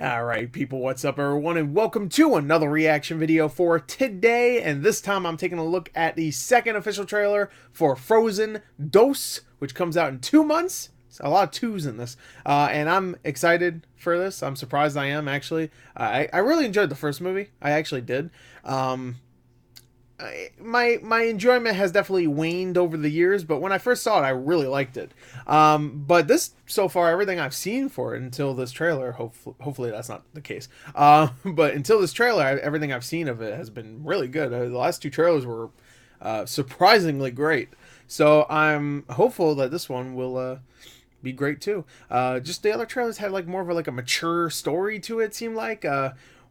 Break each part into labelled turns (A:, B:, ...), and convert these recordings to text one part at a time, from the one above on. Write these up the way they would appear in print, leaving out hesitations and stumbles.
A: Alright people, what's up everyone, and welcome to another reaction video for today. And this time I'm taking a look at the second official trailer for Frozen Dos, which comes out in 2 months. A lot of twos in this, and I'm excited for this. I'm surprised I am, actually. I really enjoyed the first movie. I actually did. My enjoyment has definitely waned over the years, but when I first saw it, I really liked it. But this, so far, everything I've seen for it until this trailer, hopefully that's not the case. But until this trailer, everything I've seen of it has been really good. The last two trailers were surprisingly great. So I'm hopeful that this one will be great too. Just the other trailers had like more of a mature story to it. Seemed like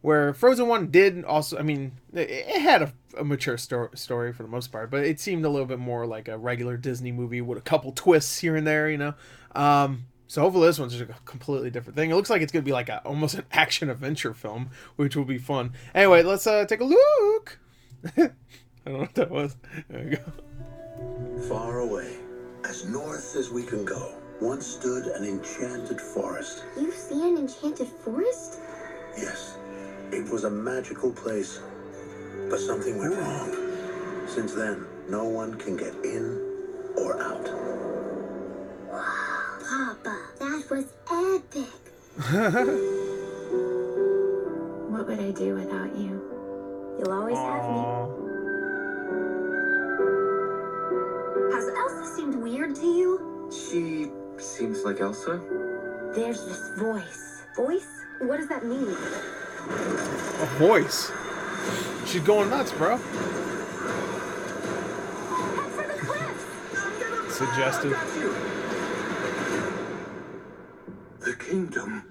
A: where Frozen 1 did also. I mean, it had a mature story for the most part, but it seemed a little bit more like a regular Disney movie with a couple twists here and there. So hopefully this one's just a completely different thing. It looks like it's gonna be like almost an action adventure film, which will be fun. Anyway, let's take a look. I don't know what that was. There we go.
B: Far away, as north as we can go, once stood an enchanted forest.
C: You see an enchanted forest?
B: Yes, it was a magical place, but something went wrong. Since then, no one can get in or out.
C: Wow, Papa, that was epic.
D: What would I do without you?
C: You'll always have me. Has Elsa seemed weird to you?
E: She seems like Elsa.
C: There's this voice. Voice? What does that mean?
A: A voice. She's going nuts, bro.
C: Head for the cliff!
A: Suggestive.
B: The kingdom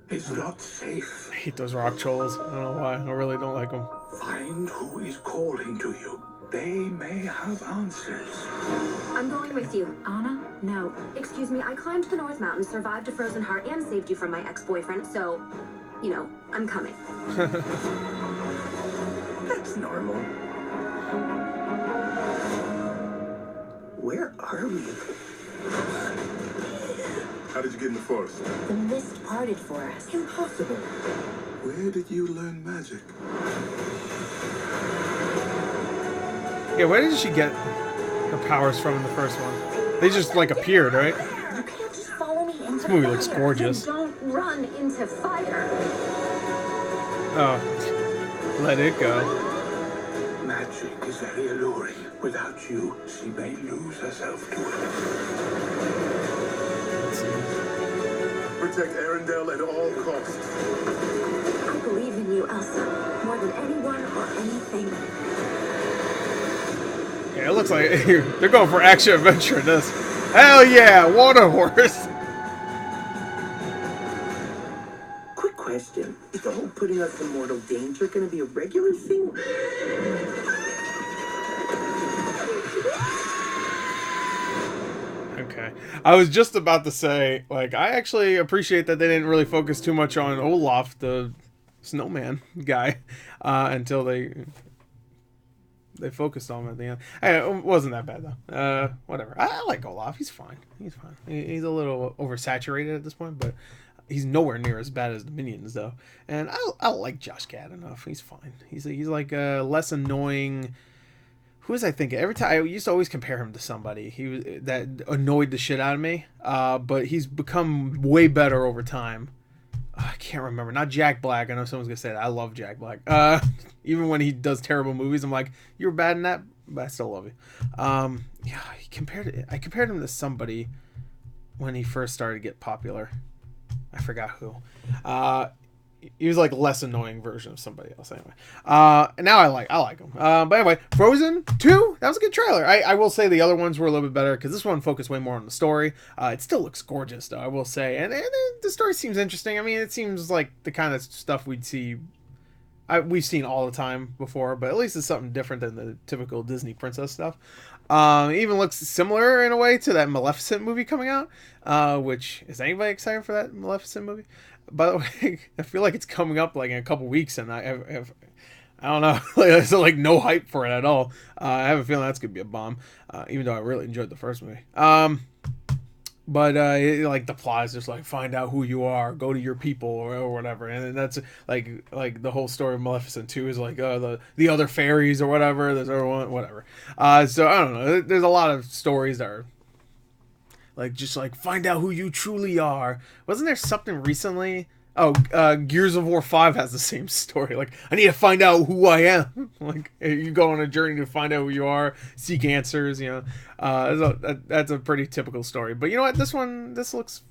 B: is not safe.
A: I hate those rock trolls. I don't know why. I really don't like them.
B: Find who is calling to you. They may have answers.
C: I'm going with you.
D: Anna?
C: No. Excuse me, I climbed the North Mountain, survived a frozen heart, and saved you from my ex-boyfriend, so, you know, I'm coming.
B: That's normal. Where are we? How did you get in the forest?
C: The mist parted for us.
B: Impossible. Where did you learn magic?
A: Yeah, where did she get her powers from in the first one? They just like appeared, right?
C: You can't just follow me into
A: This movie looks
C: fire.
A: gorgeous.
C: Then don't run into fire.
A: Oh, let it go.
B: Magic is very alluring. Without you, she may lose herself to it.
A: Let's see.
B: Protect Arendelle at all costs.
C: I believe in you, Elsa, more than anyone or anything.
A: Yeah, it looks like they're going for action adventure in this. Hell yeah, water horse.
F: Quick question. Is the whole putting us in mortal danger going to be a regular thing?
A: Okay. I was just about to say, like, I actually appreciate that they didn't really focus too much on Olaf, the snowman guy, until they focused on him at the end. It wasn't that bad though. Whatever. I like Olaf. He's fine. He's fine. He's a little oversaturated at this point, but he's nowhere near as bad as the minions though. And I like Josh Gad enough. He's fine. He's like a less annoying. Who was I thinking? Every time I used to always compare him to somebody that annoyed the shit out of me. But he's become way better over time. I can't remember. Not Jack Black. I know someone's gonna say that. I love Jack Black. Even when he does terrible movies, I'm like, you were bad in that, but I still love you. Yeah, I compared him to somebody when he first started to get popular. I forgot who. He was like a less annoying version of somebody else anyway. And now I like him. But anyway, Frozen 2, that was a good trailer. I will say the other ones were a little bit better because this one focused way more on the story. It still looks gorgeous though, I will say. And the story seems interesting. I mean, it seems like the kind of stuff we've seen all the time before, but at least it's something different than the typical Disney princess stuff. It even looks similar in a way to that Maleficent movie coming out, which, is anybody excited for that Maleficent movie? By the way, I feel like it's coming up like in a couple weeks, and I don't know, there's like no hype for it at all. I have a feeling that's gonna be a bomb, even though I really enjoyed the first movie. But like the plot is just like find out who you are, go to your people or whatever, and that's like the whole story of Maleficent 2 is like the other fairies or whatever. There's everyone whatever. So I don't know. There's a lot of stories that are like just like find out who you truly are. Wasn't there something recently? Oh, Gears of War 5 has the same story. Like, I need to find out who I am. Like, you go on a journey to find out who you are, seek answers. You know, that's a pretty typical story. But you know what? This looks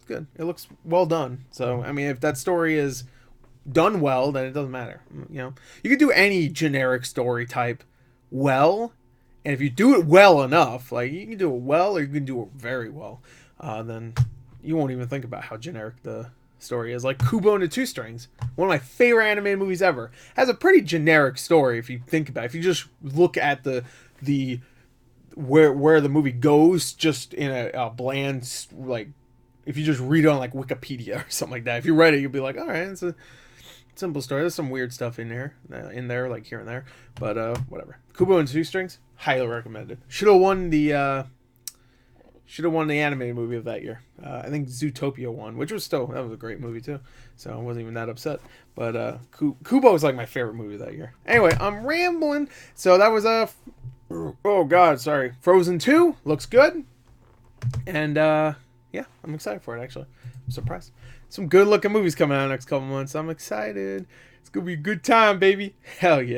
A: good. It looks well done. So, I mean, if that story is done well, then it doesn't matter. You know, you can do any generic story type well, and if you do it well enough, like you can do it well or you can do it very well, then you won't even think about how generic the story is. Like Kubo and the Two Strings, one of my favorite animated movies ever, has a pretty generic story if you think about it. If you just look at the where the movie goes, just in a bland, like if you just read it on like Wikipedia or something like that. If you read it, you'll be like, all right, it's a simple story. There's some weird stuff in there like here and there, but whatever. Kubo and Two Strings, highly recommended. Should have won the animated movie of that year. I think Zootopia won, which was that was a great movie too. So I wasn't even that upset. But Kubo was like my favorite movie that year. Anyway, I'm rambling. So that was oh god, sorry. Frozen 2 looks good. And yeah, I'm excited for it actually. I'm surprised. Some good looking movies coming out next couple months. I'm excited. It's gonna be a good time, baby. Hell yeah.